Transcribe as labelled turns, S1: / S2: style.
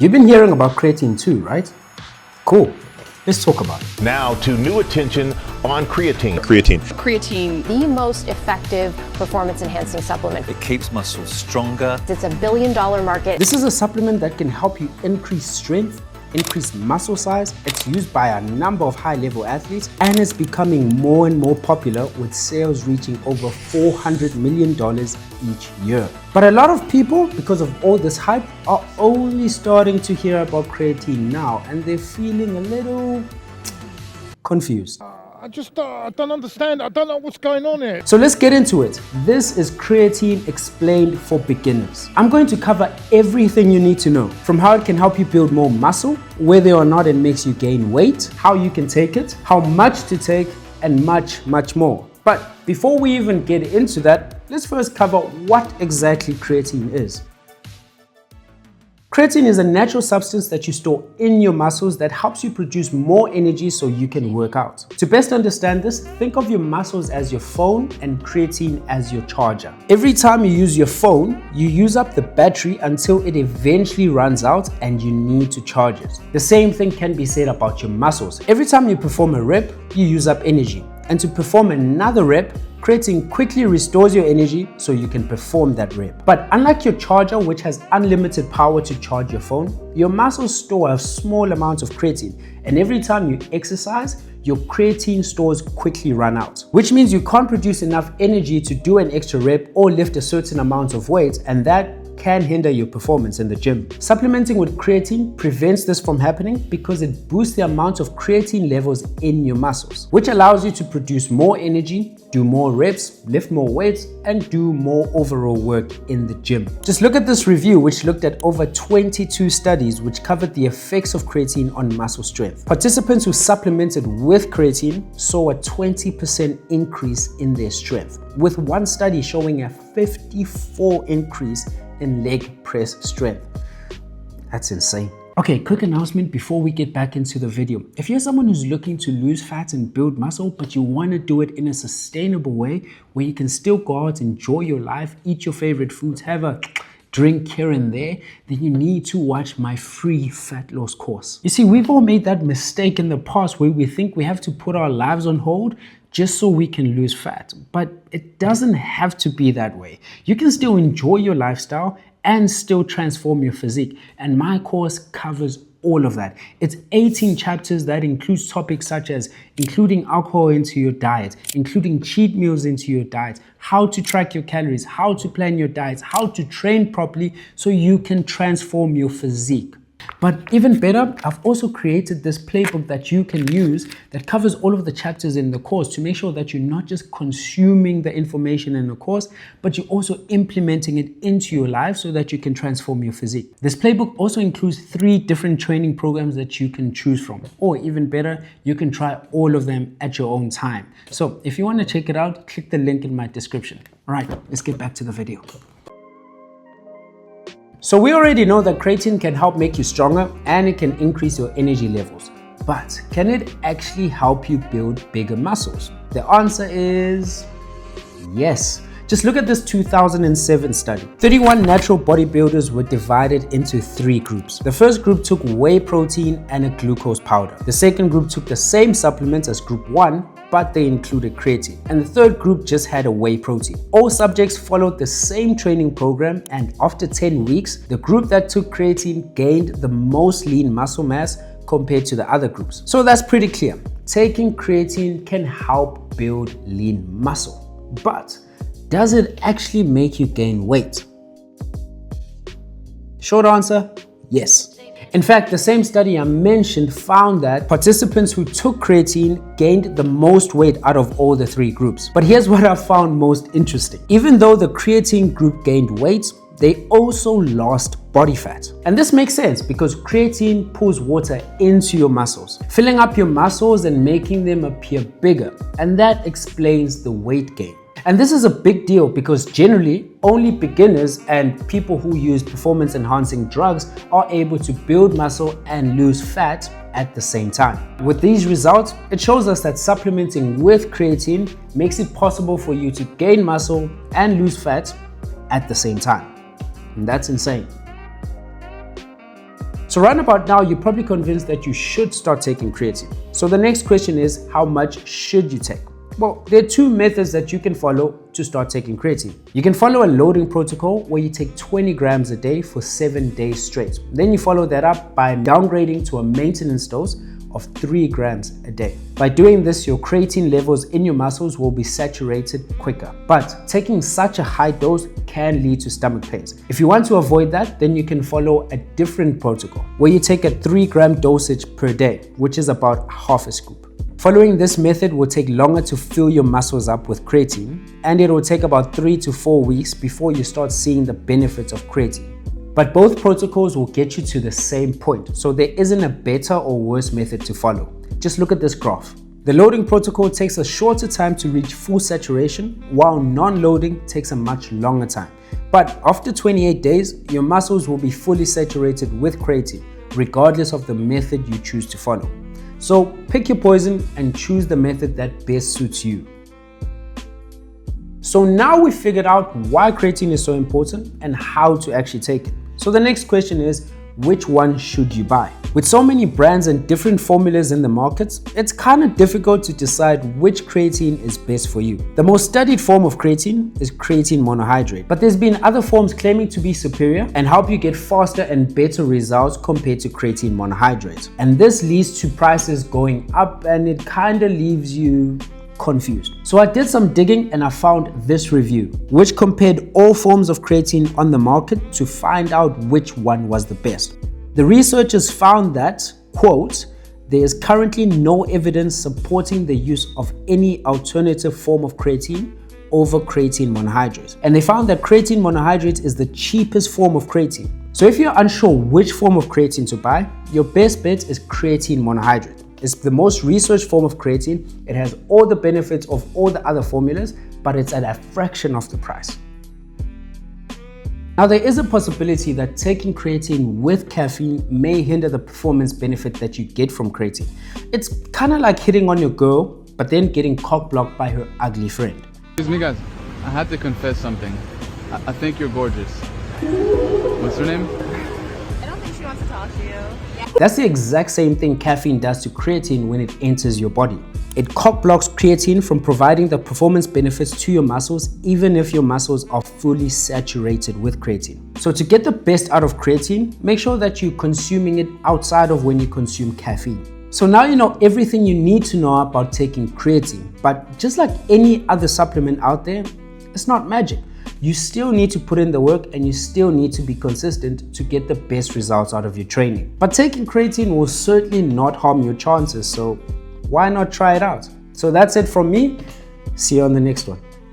S1: You've been hearing about creatine too, right? Cool. Let's talk about it.
S2: Now to new attention on creatine.
S3: Creatine,
S4: the most effective performance-enhancing supplement.
S5: It keeps muscles stronger.
S4: It's a billion-dollar market.
S1: This is a supplement that can help you increase strength, increase muscle size. It's used by a number of high-level athletes and is becoming more and more popular, with sales reaching over $400 million each year. But a lot of people, because of all this hype, are only starting to hear about creatine now, and they're feeling a little confused.
S6: I don't understand. I don't know what's going on here.
S1: So let's get into it. This is Creatine Explained for Beginners. I'm going to cover everything you need to know, from how it can help you build more muscle, whether or not it makes you gain weight, how you can take it, how much to take, and much, much more. But before we even get into that, let's first cover what exactly creatine is. Creatine is a natural substance that you store in your muscles that helps you produce more energy so you can work out. To best understand this, think of your muscles as your phone and creatine as your charger. Every time you use your phone, you use up the battery until it eventually runs out and you need to charge it. The same thing can be said about your muscles. Every time you perform a rep, you use up energy. And to perform another rep, creatine quickly restores your energy so you can perform that rep. But unlike your charger, which has unlimited power to charge your phone, your muscles store a small amount of creatine, and every time you exercise, your creatine stores quickly run out, which means you can't produce enough energy to do an extra rep or lift a certain amount of weight, and that can hinder your performance in the gym. Supplementing with creatine prevents this from happening because it boosts the amount of creatine levels in your muscles, which allows you to produce more energy, do more reps, lift more weights, and do more overall work in the gym. Just look at this review, which looked at over 22 studies which covered the effects of creatine on muscle strength. Participants who supplemented with creatine saw a 20% increase in their strength, with one study showing a 54% increase in leg press strength. That's insane. Okay, quick announcement before we get back into the video. If you're someone who's looking to lose fat and build muscle, but you want to do it in a sustainable way where you can still go out, enjoy your life, eat your favorite foods, have a drink here and there, then you need to watch my free fat loss course. You see, we've all made that mistake in the past where we think we have to put our lives on hold just so we can lose fat. But it doesn't have to be that way. You can still enjoy your lifestyle and still transform your physique. And my course covers all of that. It's 18 chapters that includes topics such as including alcohol into your diet, including cheat meals into your diet, how to track your calories, how to plan your diets, how to train properly so you can transform your physique. But even better, I've also created this playbook that you can use that covers all of the chapters in the course to make sure that you're not just consuming the information in the course, but you're also implementing it into your life so that you can transform your physique. This playbook also includes 3 different training programs that you can choose from, or even better, you can try all of them at your own time. So if you want to check it out, click the link in my description. All right, let's get back to the video. So we already know that creatine can help make you stronger and it can increase your energy levels. But can it actually help you build bigger muscles? The answer is yes. Just look at this 2007 study. 31 natural bodybuilders were divided into 3 groups. The first group took whey protein and a glucose powder. The second group took the same supplements as group 1, but they included creatine. And the third group just had a whey protein. All subjects followed the same training program, and after 10 weeks, the group that took creatine gained the most lean muscle mass compared to the other groups. So that's pretty clear. Taking creatine can help build lean muscle. But does it actually make you gain weight? Short answer, yes. In fact, the same study I mentioned found that participants who took creatine gained the most weight out of all the 3 groups. But here's what I found most interesting. Even though the creatine group gained weight, they also lost body fat. And this makes sense because creatine pulls water into your muscles, filling up your muscles and making them appear bigger. And that explains the weight gain. And this is a big deal because generally only beginners and people who use performance enhancing drugs are able to build muscle and lose fat at the same time. With these results, it shows us that supplementing with creatine makes it possible for you to gain muscle and lose fat at the same time. And that's insane. So right about now, you're probably convinced that you should start taking creatine. So the next question is, how much should you take? Well, there are two methods that you can follow to start taking creatine. You can follow a loading protocol where you take 20 grams a day for 7 days straight. Then you follow that up by downgrading to a maintenance dose of 3 grams a day. By doing this, your creatine levels in your muscles will be saturated quicker. But taking such a high dose can lead to stomach pains. If you want to avoid that, then you can follow a different protocol where you take a 3-gram dosage per day, which is about half a scoop. Following this method will take longer to fill your muscles up with creatine, and it will take about 3 to 4 weeks before you start seeing the benefits of creatine. But both protocols will get you to the same point, so there isn't a better or worse method to follow. Just look at this graph. The loading protocol takes a shorter time to reach full saturation, while non-loading takes a much longer time. But after 28 days, your muscles will be fully saturated with creatine, regardless of the method you choose to follow. So pick your poison and choose the method that best suits you. So now we've figured out why creatine is so important and how to actually take it. So the next question is, which one should you buy? With so many brands and different formulas in the markets, it's kind of difficult to decide which creatine is best for you. The most studied form of creatine is creatine monohydrate, but there's been other forms claiming to be superior and help you get faster and better results compared to creatine monohydrate. And this leads to prices going up, and it kind of leaves you confused. So I did some digging and I found this review, which compared all forms of creatine on the market to find out which one was the best. The researchers found that, quote, there is currently no evidence supporting the use of any alternative form of creatine over creatine monohydrate. And they found that creatine monohydrate is the cheapest form of creatine. So if you're unsure which form of creatine to buy, your best bet is creatine monohydrate. It's the most researched form of creatine. It has all the benefits of all the other formulas, but it's at a fraction of the price. Now, there is a possibility that taking creatine with caffeine may hinder the performance benefit that you get from creatine. It's kind of like hitting on your girl, but then getting cock-blocked by her ugly friend.
S3: Excuse me guys, I had to confess something. I think you're gorgeous. What's her name?
S7: I don't think she wants to talk to you.
S1: That's the exact same thing caffeine does to creatine when it enters your body. It cock-blocks creatine from providing the performance benefits to your muscles, even if your muscles are fully saturated with creatine. So to get the best out of creatine, make sure that you're consuming it outside of when you consume caffeine. So now you know everything you need to know about taking creatine, but just like any other supplement out there, it's not magic. You still need to put in the work and you still need to be consistent to get the best results out of your training. But taking creatine will certainly not harm your chances, so why not try it out? So that's it from me. See you on the next one.